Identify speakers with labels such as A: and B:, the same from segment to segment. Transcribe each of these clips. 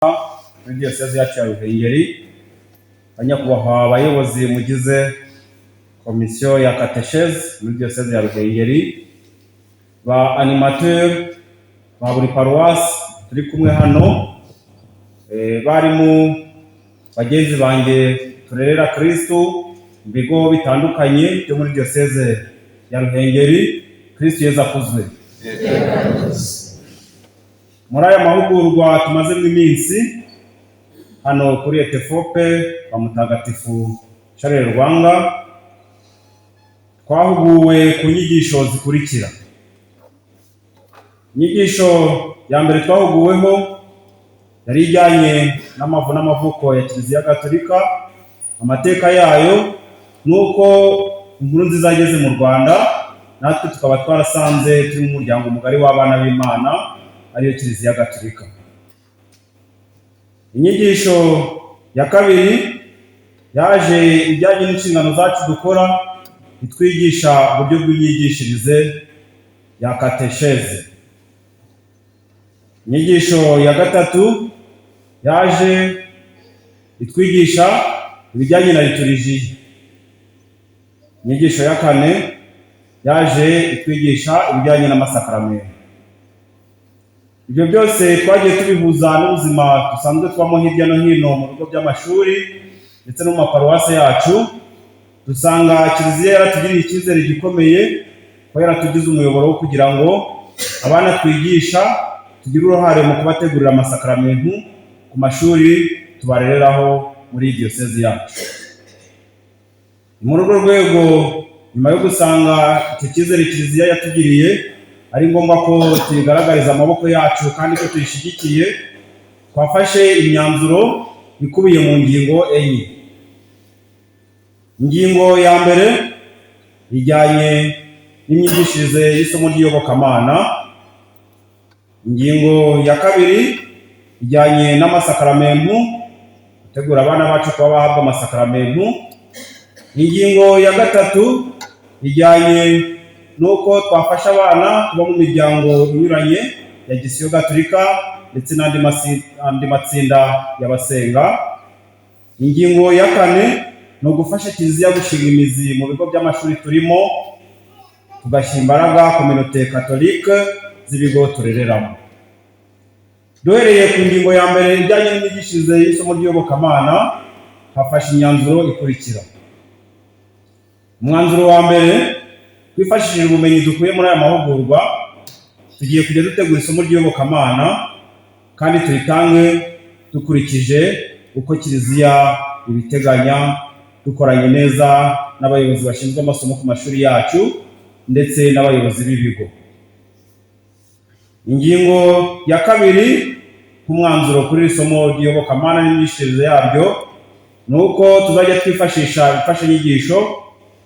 A: muri diyoseze yacu ya Ruhengeri, banyakubahwa abayobozi mugize komisiyo ya katechese muri diyoseze ya Ruhengeri, ba animateur ba buri paruwasi turi kumwe hano, barimu bagenzi banjye turerera Kristo mu bigo bitandukanye byo muri diyoseze ya Ruhengeri. Kristo Yesu akuzwe. Muri aya mahugurwa tumazemo iminsi hano kuri Etefope wa Mutagatifu Charles Rwanga, twahuguwe ku nyigisho zikurikira. Inyigisho ya mbere twahuguweho yari ijyanye n'amavu n'amavuko ya Kiliziya Gatolika, amateka yayo nuko inkuru nziza yageze mu Rwanda, natwe tukaba twarasanze turi mu muryango mugari w'abana b'Imana ariyo Kiliziya Gatolika. Inyigisho ya kabiri yaje ijyanye n'inshingano zacu dukora, itwigisha uburyo bw'imyigishirize ya katechese. Inyigisho ya gatatu yaje itwigisha ibijyanye na liturujia. Inyigisho ya kane yaje itwigisha ibijyanye n'amasakaramentu. Ibyo byose twagiye tubihuza n'ubuzima dusanzwe twamo hirya no hino mu bigo by'amashuri ndetse no mu maparuwasi yacu. Dusanga Kiliziya yaratugiriye icyizere gikomeye, ko yaratugize umuyoboro wo kugira ngo abana twigisha tugire uruhare mu kubategurira amasakaramentu ku mashuri tubarereraho muri diyoseze yacu. Muri urwo rwego, nyuma yo gusanga icyo cyizere Kiliziya yatugiriye ari ngombwa ko tuyigaragariza amaboko yacu kandi ko tuyishyigikiye, twafashe imyanzuro ikubiye mu ngingo enye. Ingingo ya mbere ijyanye n'imyigishirize y'isomo ry'iyobokamana. Ingingo ya kabiri ijyanye n'amasakaramentu, gutegura abana bacu kuba bahabwa amasakaramentu. Ingingo ya gatatu ijyanye nuko twafasha abana kuba mu miryango inyuranye ya Gisiyo Gatolika ndetse n'andi matsinda y'abasenga. Ingingo ya kane ni ugufasha Kiliziya gushinga imizi mu bigo by'amashuri turimo, tugashyira imbaraga kominote katolike z'ibigo turereramo. Duhereye ku ngingo ya mbere ijyanye n'imyigishirize y'isomo ry'iyobokamana, hafashe imyanzuro ikurikira. Umwanzuro wa mbere, twifashishije ubumenyi dukuye muri aya mahugurwa, tugiye kujya dutegura isomo ry'iyobokamana kandi turitange dukurikije uko Kiliziya ibiteganya, dukoranye neza n'abayobozi bashinzwe amasomo ku mashuri yacu ndetse n'abayobozi b'ibigo. Ingingo ya kabiri nk'umwanzuro kuri iri somo ry'iyobokamana n'imyigishirize yaryo, ni uko tuzajya twifashisha imfashanyigisho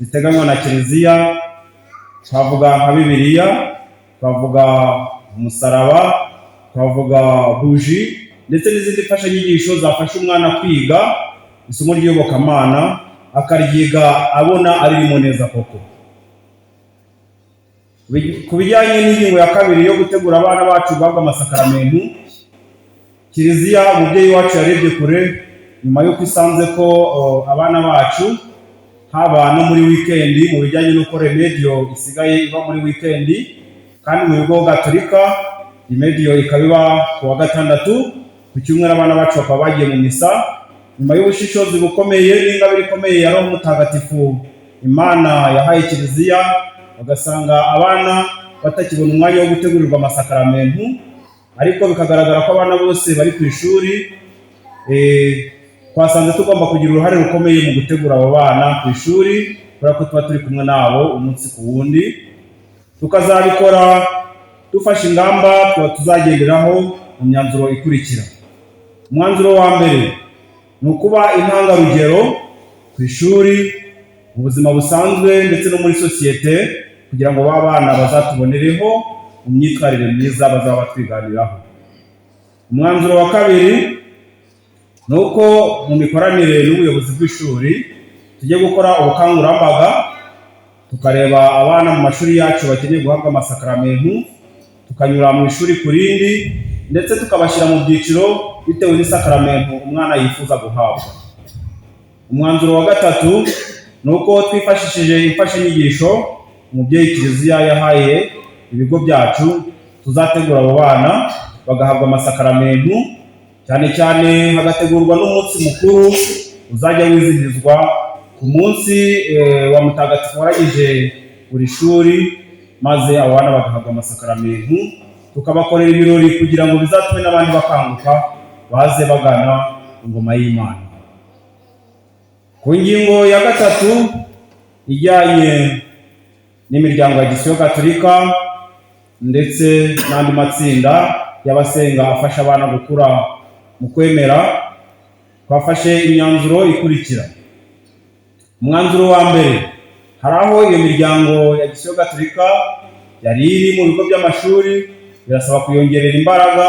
A: ziteganywa na Kiliziya. Twavuga nka Bibiliya, twavuga umusaraba, twavuga buji ndetse n'izindi mfashanyigisho zafasha umwana kwiga isomo ry'iyobokamana, akaryiga abona aririmo neza koko. Ku bijyanye n'ingingo ya kabiri yo gutegura abana bacu guhabwa amasakaramentu, Kiliziya umubyeyi wacu yarebye kure, nyuma y'uko isanze ko abana bacu haba no muri wikendi, mu bijyanye n'uko remediyo isigaye iba muri wikendi, kandi mu bigo Gatolika remediyo ikaba iba ku wa gatandatu, ku cyumweru abana bacu bakaba bagiye mu misa. Nyuma y'ubushishozi bukomeye n'ingabire ikomeye ya Roho Mutagatifu Imana yahaye Kiliziya, bagasanga abana batakibona umwanya wo gutegurirwa amasakaramentu, ariko bikagaragara ko abana bose bari ku ishuri, twasanze tugomba kugira uruhare rukomeye mu gutegura abo bana ku ishuri, kubera ko tuba turi kumwe nabo umunsi ku wundi. Tukazabikora dufashe ingamba tuzagenderaho mu myanzuro ikurikira. Umwanzuro wa mbere ni ukuba intangarugero ku ishuri, mu buzima busanzwe ndetse no muri sosiyete, kugira ngo ba bana bazatubonereho mu myitwarire myiza bazaba batwiganiraho. Umwanzuro wa kabiri ni uko mu mikoranire n'ubuyobozi bw'ishuri tujye gukora ubukangurambaga, tukareba abana mu mashuri yacu bakeneye guhabwa amasakaramentu, tukanyura mu ishuri ku rindi, ndetse tukabashyira mu byiciro bitewe n'isakaramento umwana yifuza guhabwa. Umwanzuro wa gatatu ni uko twifashishije imfashanyigisho umubyeyi Kiliziya yahaye ibigo byacu, tuzategura abo bana bagahabwa amasakaramentu, cyane cyane hagategurwa n'umunsi mukuru uzajya wizihizwa ku munsi wa mutagatifu waragije buri shuri, maze abo bana bagahabwa amasakaramentu, tukabakorera ibirori kugira ngo bizatume n'abandi bakanguka baze bagana ingoma y'Imana. Ku ngingo ya gatatu ijyanye n'imiryango ya Gisiyo Gatolika ndetse n'andi matsinda y'abasenga afasha abana gukura mu kwemera, twafashe imyanzuro ikurikira. Umwanzuro wa mbere, hari aho iyo miryango ya Gisiyo Gatolika yari iri mu bigo by'amashuri, birasaba kuyongerera imbaraga,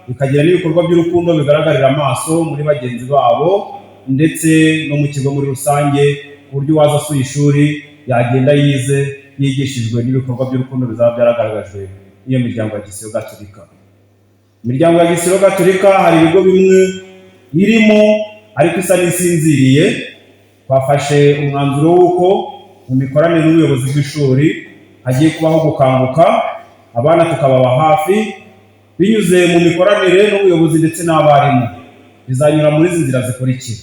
A: ikagira n'ibikorwa by'urukundo bigaragarira amaso muri bagenzi babo ndetse no mu kigo muri rusange, ku buryo uwaza asuye ishuri yagenda yigishijwe n'ibikorwa by'urukundo bizaba byaragaragajwe n'iyo miryango ya Gisiyo Gatolika. Imiryango ya Gisiyo Gatolika hari ibigo bimwe irimo ariko isa n'isinziriye. Twafashe umwanzuro w'uko mu mikoranire n'ubuyobozi bw'ishuri hagiye kubaho gukanguka, abana tukababa hafi binyuze mu mikoranire n'ubuyobozi ndetse n'abarimu. Bizanyura muri izi nzira zikurikira.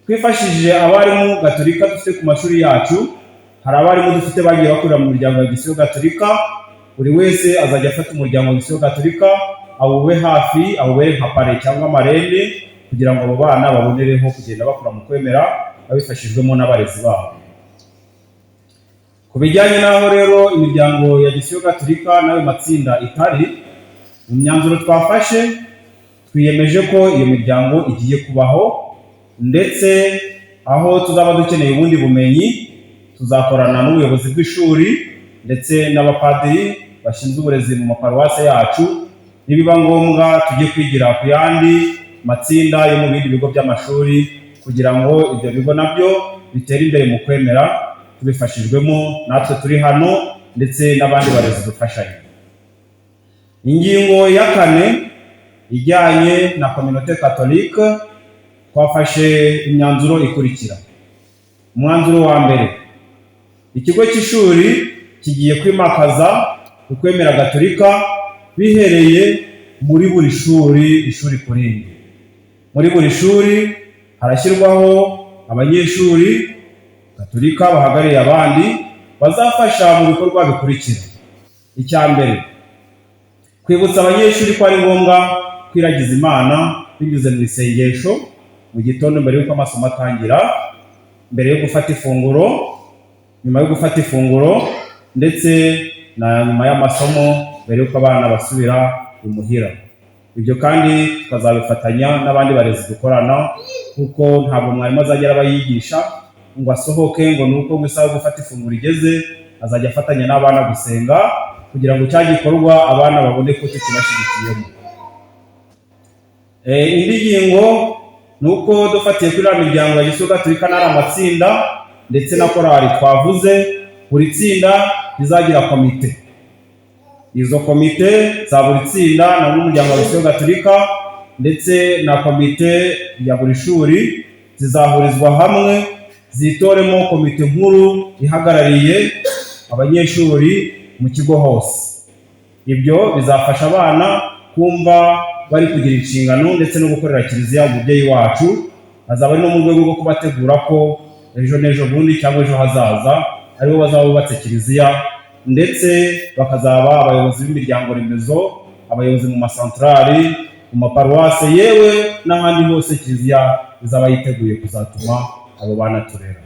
A: Twifashishije abarimu Gatolika dufite ku mashuri yacu, hari abarimu dufite bagiye bakorera mu miryango ya Gisiyo Gatolika. Buri wese azajya afata umuryango wa Gisiyo Gatolika awube hafi, awube nka pare cyangwa marene, kugira ngo abo bana babonereho kugenda bakura mu kwemera babifashijwemo n'abarezi babo. Ku bijyanye n'aho rero imiryango ya Gisiyo Gatolika n'ayo matsinda itari, mu myanzuro twafashe twiyemeje ko iyo miryango igiye kubaho, ndetse aho tuzaba dukeneye ubundi bumenyi tuzakorana n'ubuyobozi bw'ishuri ndetse n'abapadiri bashinzwe uburezi mu maparuwase yacu. Nibiba ngombwa tujye kwigira ku yandi matsinda yo mu bindi bigo by'amashuri kugira ngo ibyo bigo nabyo bitere imbere mu kwemera, tubifashijwemo natwe turi hano ndetse n'abandi barezi dufashanya. Ingingo ya kane ijyanye na Communauté Catholique, twafashe imyanzuro ikurikira. Umwanzuro wa mbere, ikigo cy'ishuri kigiye kwimakaza ukwemera Gatolika bihereye muri buri shuri, ishuri ku rindi. Muri buri shuri harashyirwaho abanyeshuri Gatolika bahagarariye abandi bazafasha mu bikorwa bikurikira. Icya mbere, kwibutsa abanyeshuri ko ari ngombwa kwiragiza Imana binyuze mu isengesho mu gitondo mbere y'uko amasomo atangira, mbere yo gufata ifunguro, nyuma yo gufata ifunguro, ndetse na nyuma y'amasomo mbere y'uko abana basubira imuhira. Ibyo kandi tukazabifatanya n'abandi barezi dukorana, kuko ntabwo mwarimu azagera abayigisha ngo asohoke ngo nuko mu isaha yo gufata ifunguro igeze azajya afatanya n'abana gusenga, kugira ngo cya gikorwa abana babone ko tukibashyigikiyemo. Indi ngingo ni uko dufatiye kuri iriya miryango ya Gisiyo Gatolika n'ari amatsinda ndetse na korali twavuze, buri tsinda rizagira komite. Izo komite za buri tsinda na n'umuryango wa Gisiyo Gatolika ndetse na komite ya buri shuri zizahurizwa hamwe, zitoremo komite nkuru ihagarariye abanyeshuri mu kigo hose. Ibyo bizafasha abana kumva bari kugira inshingano ndetse no gukorera Kiliziya umubyeyi wacu. Azaba ari no mu rwego rwo kubategura ko ejo n'ejo bundi cyangwa ejo hazaza aribo bazaba bubatse Kiliziya, ndetse bakazaba abayobozi b'imiryango remezo, abayobozi mu masantrali, mu maparuwase, yewe n'ahandi hose Kiliziya izaba yiteguye kuzatuma abo bana turera.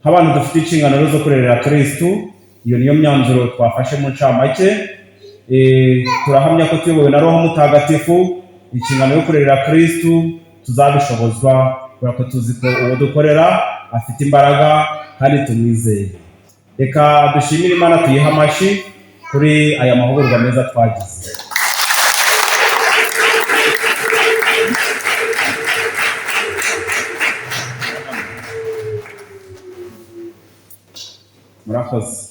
A: Nk'abantu dufite inshingano zo kurerera Kristu, iyo niyo myanzuro twafashe mu ncamake. Turahamya ko tuyobowe na Roho Mutagatifu, inshingano yo kurerera Kristu tuzabishobozwa, kubera ko tuzi ko uwo dukorera afite imbaraga kandi tumwizeye. Reka dushimire Imana, tuyihe amashyi kuri aya mahugurwa meza twagize. Murakoze.